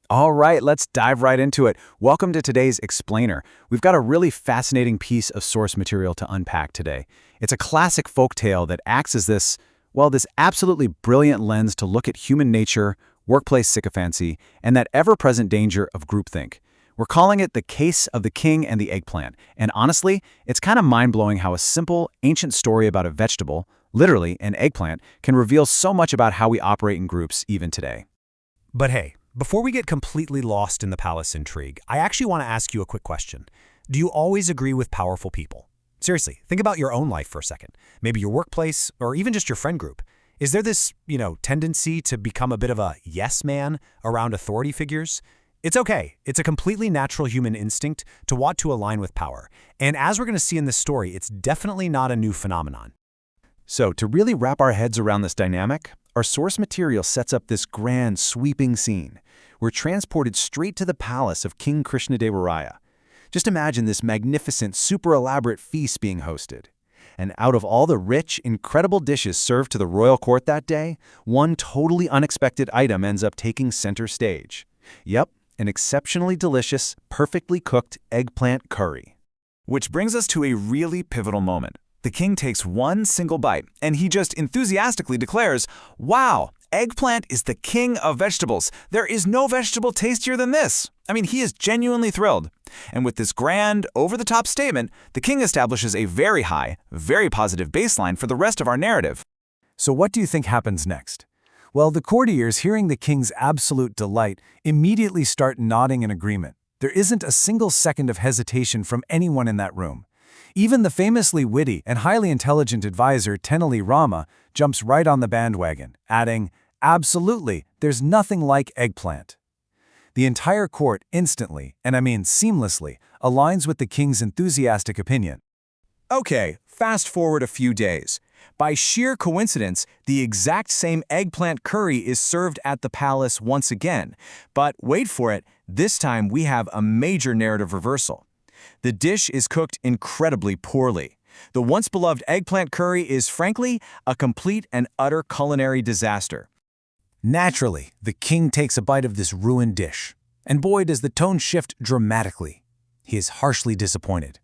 All right, let's dive right into it. Welcome to today's Explainer. We've got a really fascinating piece of source material to unpack today. It's a classic folktale that acts as this absolutely brilliant lens to look at human nature, workplace sycophancy, and that ever-present danger of groupthink. We're calling it The Case of the King and the Eggplant. And honestly, it's kind of mind-blowing how a simple, ancient story about a vegetable, literally an eggplant, can reveal so much about how we operate in groups even today. But hey, before we get completely lost in the palace intrigue, I actually want to ask you a quick question. Do you always agree with powerful people? Seriously, think about your own life for a second. Maybe your workplace, or even just your friend group. Is there this, tendency to become a bit of a yes man around authority figures? It's okay. It's a completely natural human instinct to want to align with power. And as we're going to see in this story, it's definitely not a new phenomenon. So, to really wrap our heads around this dynamic, our source material sets up this grand, sweeping scene. We're transported straight to the palace of King Krishnadevaraya. Just imagine this magnificent, super elaborate feast being hosted. And out of all the rich, incredible dishes served to the royal court that day, one totally unexpected item ends up taking center stage. Yep, an exceptionally delicious, perfectly cooked eggplant curry. Which brings us to a really pivotal moment. The king takes one single bite, and he just enthusiastically declares, "Wow, eggplant is the king of vegetables. There is no vegetable tastier than this." I mean, he is genuinely thrilled. And with this grand, over-the-top statement, the king establishes a very high, very positive baseline for the rest of our narrative. So what do you think happens next? Well, the courtiers, hearing the king's absolute delight, immediately start nodding in agreement. There isn't a single second of hesitation from anyone in that room. Even the famously witty and highly intelligent advisor Tenali Rama jumps right on the bandwagon, adding, "Absolutely, there's nothing like eggplant." The entire court instantly, and I mean seamlessly, aligns with the king's enthusiastic opinion. Okay, fast forward a few days. By sheer coincidence, the exact same eggplant curry is served at the palace once again. But wait for it, this time we have a major narrative reversal. The dish is cooked incredibly poorly. The once-beloved eggplant curry is, frankly, a complete and utter culinary disaster. Naturally, the king takes a bite of this ruined dish. And boy, does the tone shift dramatically. He is harshly disappointed.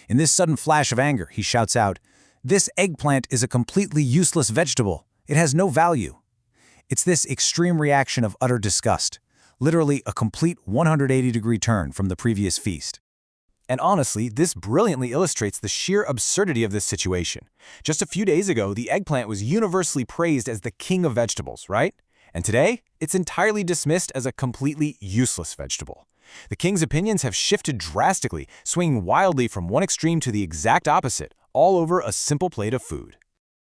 In this sudden flash of anger, he shouts out, "This eggplant is a completely useless vegetable. It has no value." It's this extreme reaction of utter disgust, literally a complete 180-degree turn from the previous feast. And honestly, this brilliantly illustrates the sheer absurdity of this situation. Just a few days ago, the eggplant was universally praised as the king of vegetables, right? And today, it's entirely dismissed as a completely useless vegetable. The king's opinions have shifted drastically, swinging wildly from one extreme to the exact opposite, all over a simple plate of food.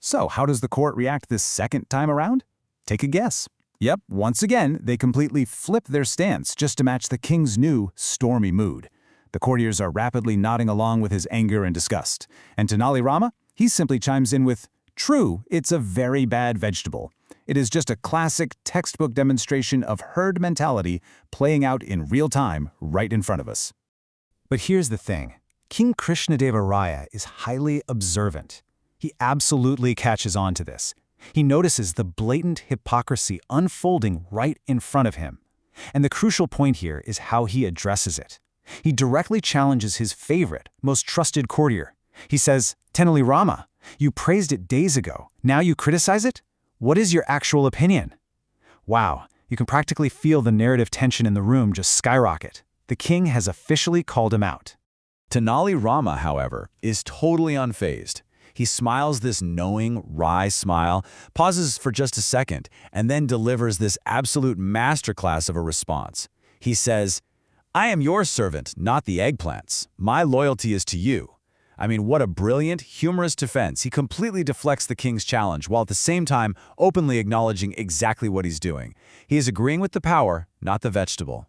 So, how does the court react this second time around? Take a guess. Yep, once again, they completely flip their stance just to match the king's new, stormy mood. The courtiers are rapidly nodding along with his anger and disgust. And Tenali Rama, he simply chimes in with, "True, it's a very bad vegetable. It is just a classic textbook demonstration of herd mentality playing out in real time right in front of us." But here's the thing. King Krishnadevaraya is highly observant. He absolutely catches on to this. He notices the blatant hypocrisy unfolding right in front of him. And the crucial point here is how he addresses it. He directly challenges his favorite, most trusted courtier. He says, "Tenali Rama, you praised it days ago. Now you criticize it? What is your actual opinion?" Wow, you can practically feel the narrative tension in the room just skyrocket. The king has officially called him out. Tenali Rama, however, is totally unfazed. He smiles this knowing, wry smile, pauses for just a second, and then delivers this absolute masterclass of a response. He says, "I am your servant, not the eggplants. My loyalty is to you." I mean, what a brilliant, humorous defense. He completely deflects the king's challenge, while at the same time openly acknowledging exactly what he's doing. He is agreeing with the power, not the vegetable.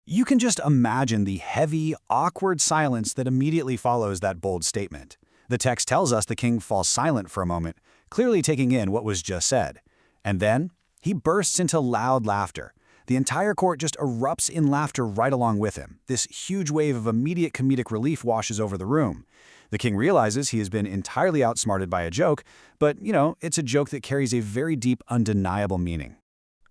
You can just imagine the heavy, awkward silence that immediately follows that bold statement. The text tells us the king falls silent for a moment, clearly taking in what was just said. And then, he bursts into loud laughter. The entire court just erupts in laughter right along with him. This huge wave of immediate comedic relief washes over the room. The king realizes he has been entirely outsmarted by a joke, but, it's a joke that carries a very deep, undeniable meaning.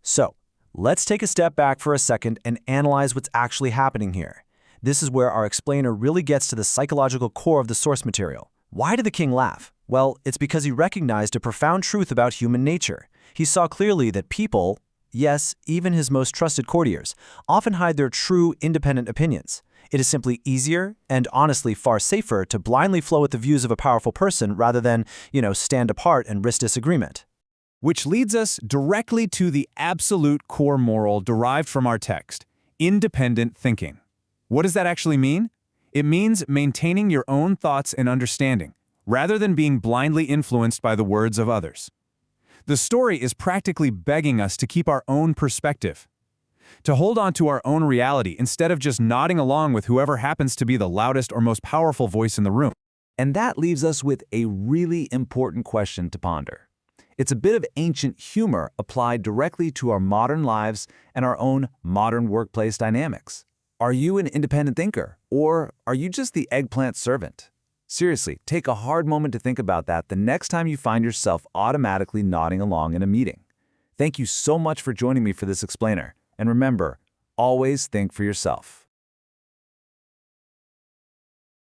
So, Let's take a step back for a second and analyze what's actually happening here. This is where our explainer really gets to the psychological core of the source material. Why did the king laugh? Well, it's because he recognized a profound truth about human nature. He saw clearly that people, yes, even his most trusted courtiers, often hide their true, independent opinions. It is simply easier and honestly far safer to blindly flow with the views of a powerful person rather than, stand apart and risk disagreement. Which leads us directly to the absolute core moral derived from our text: independent thinking. What does that actually mean? It means maintaining your own thoughts and understanding, rather than being blindly influenced by the words of others. The story is practically begging us to keep our own perspective, to hold on to our own reality instead of just nodding along with whoever happens to be the loudest or most powerful voice in the room. And that leaves us with a really important question to ponder. It's a bit of ancient humor applied directly to our modern lives and our own modern workplace dynamics. Are you an independent thinker, or are you just the eggplant servant? Seriously, take a hard moment to think about that the next time you find yourself automatically nodding along in a meeting. Thank you so much for joining me for this explainer. And remember, always think for yourself.